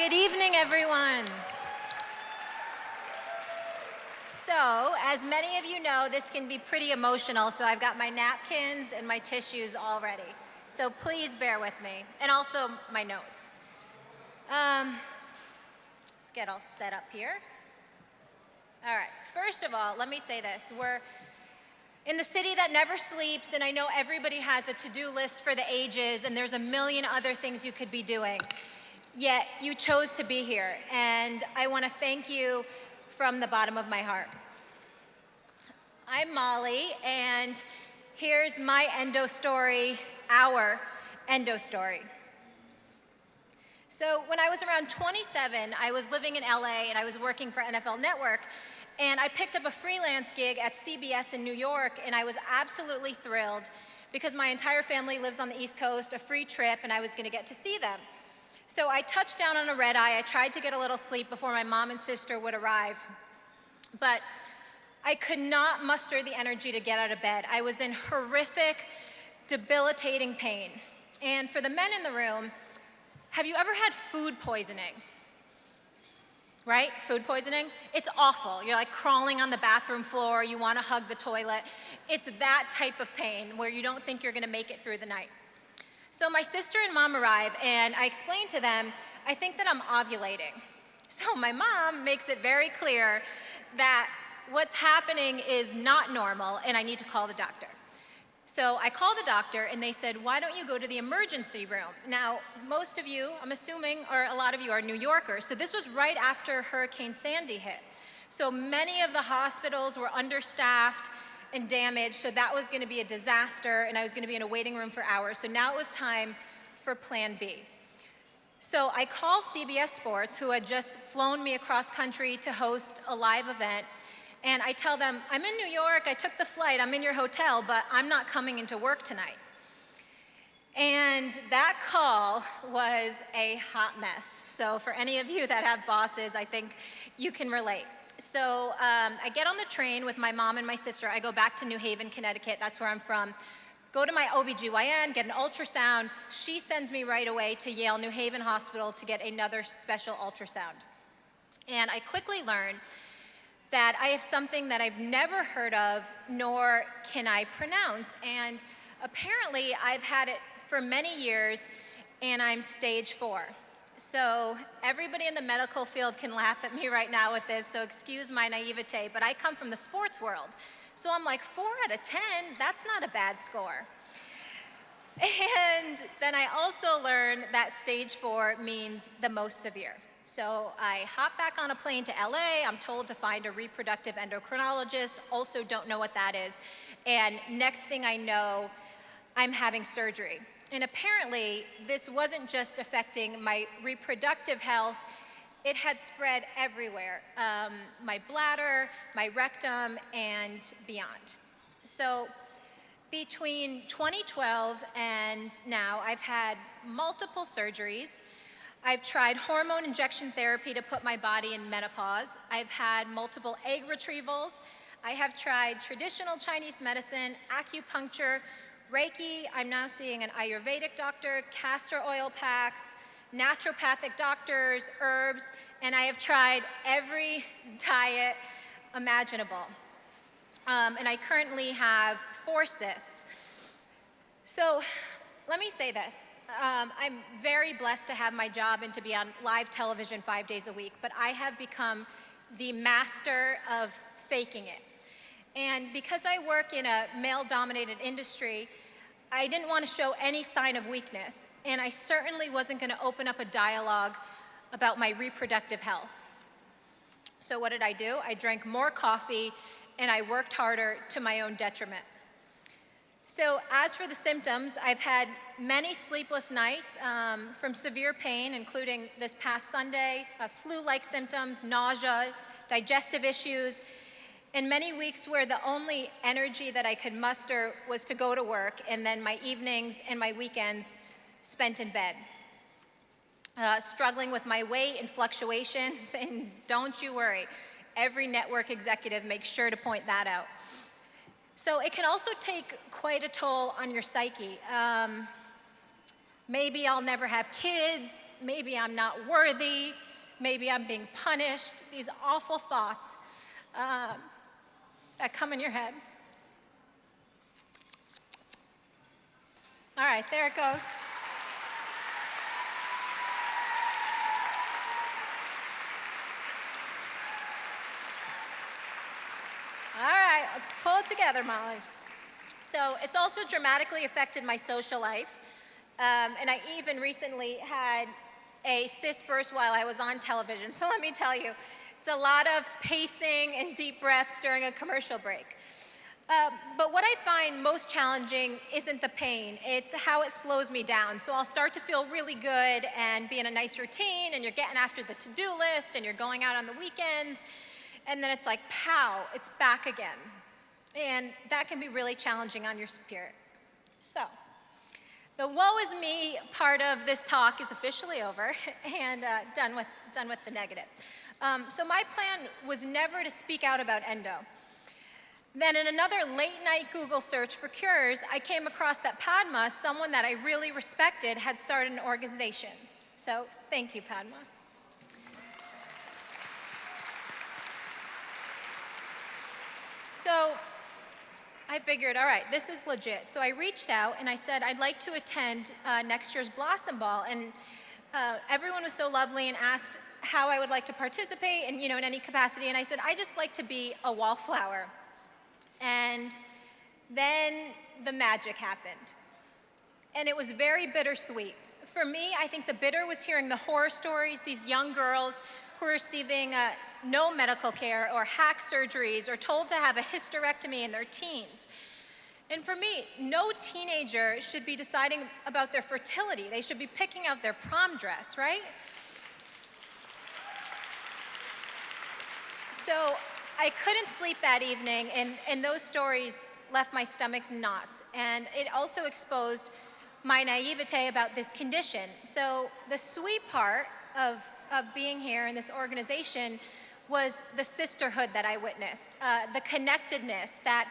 Good evening, everyone. So, as many of you know, this can be pretty emotional, so I've got my napkins and my tissues all ready. So please bear with me, and also my notes. Let's get all set up here. All right, first of all, let me say this. We're in the city that never sleeps, and I know everybody has a to-do list for the ages, and there's a million other things you could be doing. Yet you chose to be here, and I want to thank you from the bottom of my heart. I'm Molly, and here's my endo story, our endo story. So when I was around 27, I was living in LA and I was working for NFL Network, and I picked up a freelance gig at CBS in New York, and I was absolutely thrilled because my entire family lives on the East Coast, a free trip, and I was gonna get to see them. So I touched down on a red eye. I tried to get a little sleep before my mom and sister would arrive, but I could not muster the energy to get out of bed. I was in horrific, debilitating pain. And for the men in the room, have you ever had food poisoning? Right? Food poisoning? It's awful. You're like crawling on the bathroom floor, you want to hug the toilet. It's that type of pain where you don't think you're going to make it through the night. So my sister and mom arrive, and I explain to them, I think that I'm ovulating. So my mom makes it very clear that what's happening is not normal, and I need to call the doctor. So I called the doctor, and they said, why don't you go to the emergency room? Now, most of you, I'm assuming, or a lot of you are New Yorkers, so this was right after Hurricane Sandy hit. So many of the hospitals were understaffed and damaged, so that was gonna be a disaster, and I was gonna be in a waiting room for hours. So now it was time for Plan B. So I call CBS Sports, who had just flown me across country to host a live event, and I tell them, I'm in New York, I took the flight, I'm in your hotel, but I'm not coming into work tonight. And that call was a hot mess. So for any of you that have bosses, I think you can relate. So I get on the train with my mom and my sister. I go back to New Haven, Connecticut, that's where I'm from. Go to my OBGYN, get an ultrasound. She sends me right away to Yale New Haven Hospital to get another special ultrasound. And I quickly learn that I have something that I've never heard of, nor can I pronounce. And apparently I've had it for many years, and I'm stage 4. So everybody in the medical field can laugh at me right now with this, so excuse my naivete, but I come from the sports world. So I'm like, 4 out of 10, that's not a bad score. And then I also learned that stage 4 means the most severe. So I hop back on a plane to LA, I'm told to find a reproductive endocrinologist, also don't know what that is. And next thing I know, I'm having surgery. And apparently, this wasn't just affecting my reproductive health, it had spread everywhere. My bladder, my rectum, and beyond. So between 2012 and now, I've had multiple surgeries. I've tried hormone injection therapy to put my body in menopause. I've had multiple egg retrievals. I have tried traditional Chinese medicine, acupuncture, Reiki. I'm now seeing an Ayurvedic doctor, castor oil packs, naturopathic doctors, herbs, and I have tried every diet imaginable. And I currently have 4 cysts. So let me say this. I'm very blessed to have my job and to be on live television 5 days a week, but I have become the master of faking it. And because I work in a male-dominated industry, I didn't want to show any sign of weakness, and I certainly wasn't going to open up a dialogue about my reproductive health. So what did I do? I drank more coffee, and I worked harder to my own detriment. So as for the symptoms, I've had many sleepless nights from severe pain, including this past Sunday, flu-like symptoms, nausea, digestive issues, and many weeks where the only energy that I could muster was to go to work, and then my evenings and my weekends spent in bed. Struggling with my weight and fluctuations, and don't you worry, every network executive makes sure to point that out. So it can also take quite a toll on your psyche. Maybe I'll never have kids. Maybe I'm not worthy. Maybe I'm being punished. These awful thoughts that come in your head. All right, there it goes. All right, let's pull it together, Molly. So it's also dramatically affected my social life. And I even recently had a cyst burst while I was on television. So let me tell you, it's a lot of pacing and deep breaths during a commercial break. But what I find most challenging isn't the pain, it's how it slows me down. So I'll start to feel really good and be in a nice routine, and you're getting after the to-do list, and you're going out on the weekends, and then it's like, pow, it's back again. And that can be really challenging on your spirit. So, the woe is me part of this talk is officially over and done with the negative. So my plan was never to speak out about endo. Then in another late night Google search for cures, I came across that Padma, someone that I really respected, had started an organization. So thank you, Padma. So I figured, all right, this is legit. So I reached out and I said, I'd like to attend next year's Blossom Ball. And everyone was so lovely and asked how I would like to participate and, in any capacity. And I said, I just like to be a wallflower. And then the magic happened. And it was very bittersweet. For me, I think the bitter was hearing the horror stories, these young girls who are receiving no medical care or hack surgeries or told to have a hysterectomy in their teens. And for me, no teenager should be deciding about their fertility. They should be picking out their prom dress, right? So I couldn't sleep that evening, and those stories left my stomach's knots. And it also exposed my naivete about this condition. So the sweet part of being here in this organization was the sisterhood that I witnessed, the connectedness, that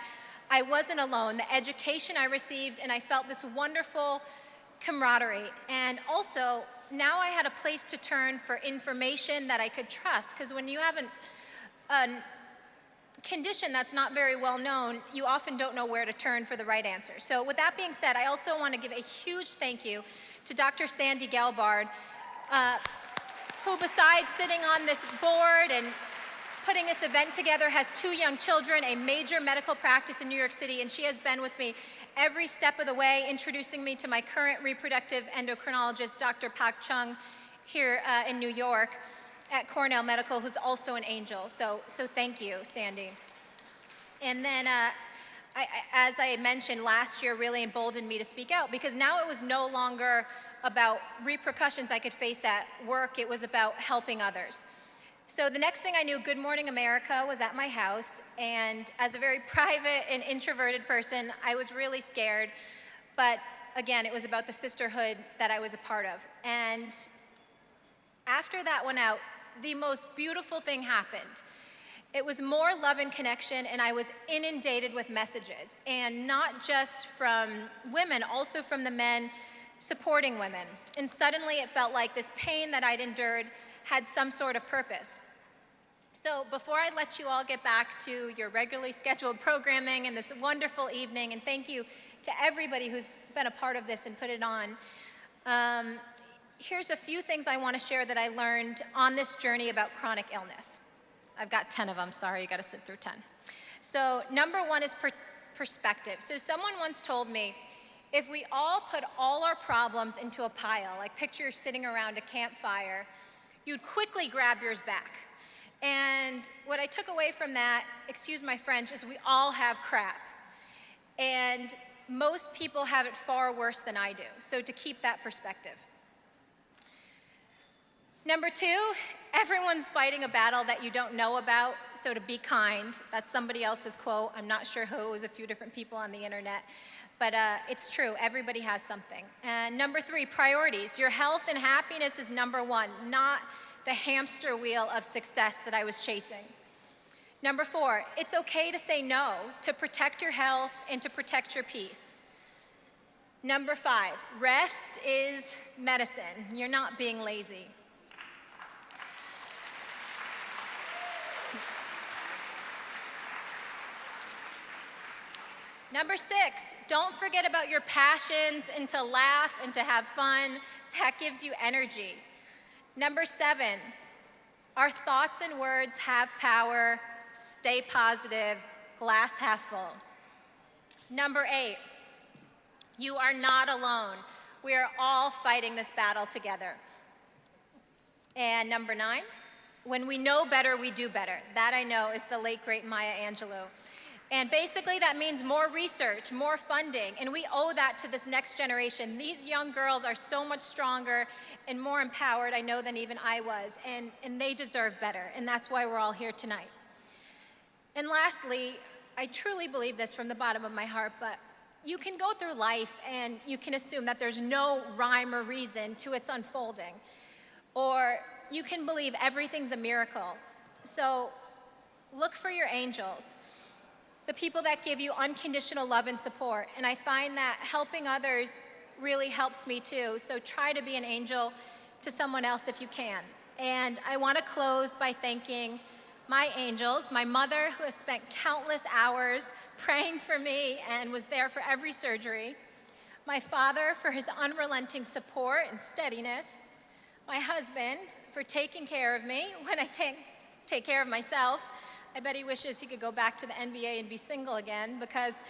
I wasn't alone, the education I received, and I felt this wonderful camaraderie. And also, now I had a place to turn for information that I could trust, because when you have a condition that's not very well known, you often don't know where to turn for the right answer. So with that being said, I also want to give a huge thank you to Dr. Sandy Gelbard, who besides sitting on this board and putting this event together has 2 young children, a major medical practice in New York City, and she has been with me every step of the way, introducing me to my current reproductive endocrinologist, Dr. Pak Chung, here in New York at Cornell Medical, who's also an angel. So thank you, Sandy. And then, as I mentioned, last year really emboldened me to speak out, because now it was no longer about repercussions I could face at work, it was about helping others. So the next thing I knew, Good Morning America was at my house, and as a very private and introverted person, I was really scared, but again, it was about the sisterhood that I was a part of. And after that went out, the most beautiful thing happened. It was more love and connection, and I was inundated with messages, and not just from women, also from the men supporting women. And suddenly it felt like this pain that I'd endured had some sort of purpose. So before I let you all get back to your regularly scheduled programming and this wonderful evening, and thank you to everybody who's been a part of this and put it on, here's a few things I want to share that I learned on this journey about chronic illness. I've got 10 of them, sorry, you got to sit through 10. So number 1 is perspective. So someone once told me, if we all put all our problems into a pile, like picture you're sitting around a campfire, you'd quickly grab yours back. And what I took away from that, excuse my French, is we all have crap. And most people have it far worse than I do, so to keep that perspective. Number 2, everyone's fighting a battle that you don't know about, so to be kind. That's somebody else's quote. I'm not sure who. It was a few different people on the internet. But it's true. Everybody has something. And number 3, priorities. Your health and happiness is number 1, not the hamster wheel of success that I was chasing. Number 4, it's okay to say no, to protect your health and to protect your peace. Number 5, rest is medicine. You're not being lazy. Number 6, don't forget about your passions and to laugh and to have fun. That gives you energy. Number 7, our thoughts and words have power. Stay positive, glass half full. Number 8, you are not alone. We are all fighting this battle together. And number 9, when we know better, we do better. That I know is the late, great Maya Angelou. And basically that means more research, more funding, and we owe that to this next generation. These young girls are so much stronger and more empowered, I know, than even I was, and they deserve better, and that's why we're all here tonight. And lastly, I truly believe this from the bottom of my heart, but you can go through life and you can assume that there's no rhyme or reason to its unfolding, or you can believe everything's a miracle. So look for your angels, the people that give you unconditional love and support. And I find that helping others really helps me too. So try to be an angel to someone else if you can. And I want to close by thanking my angels, my mother, who has spent countless hours praying for me and was there for every surgery, my father for his unrelenting support and steadiness, my husband for taking care of me when I take care of myself. I bet he wishes he could go back to the NBA and be single again, because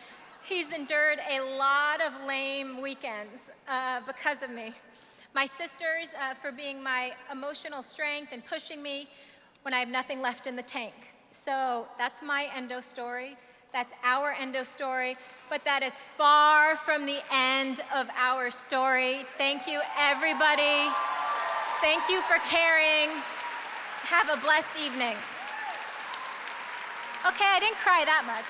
he's endured a lot of lame weekends because of me. My sisters for being my emotional strength and pushing me when I have nothing left in the tank. So that's my endo story. That's our endo story, but that is far from the end of our story. Thank you, everybody. Thank you for caring. Have a blessed evening. Okay, I didn't cry that much.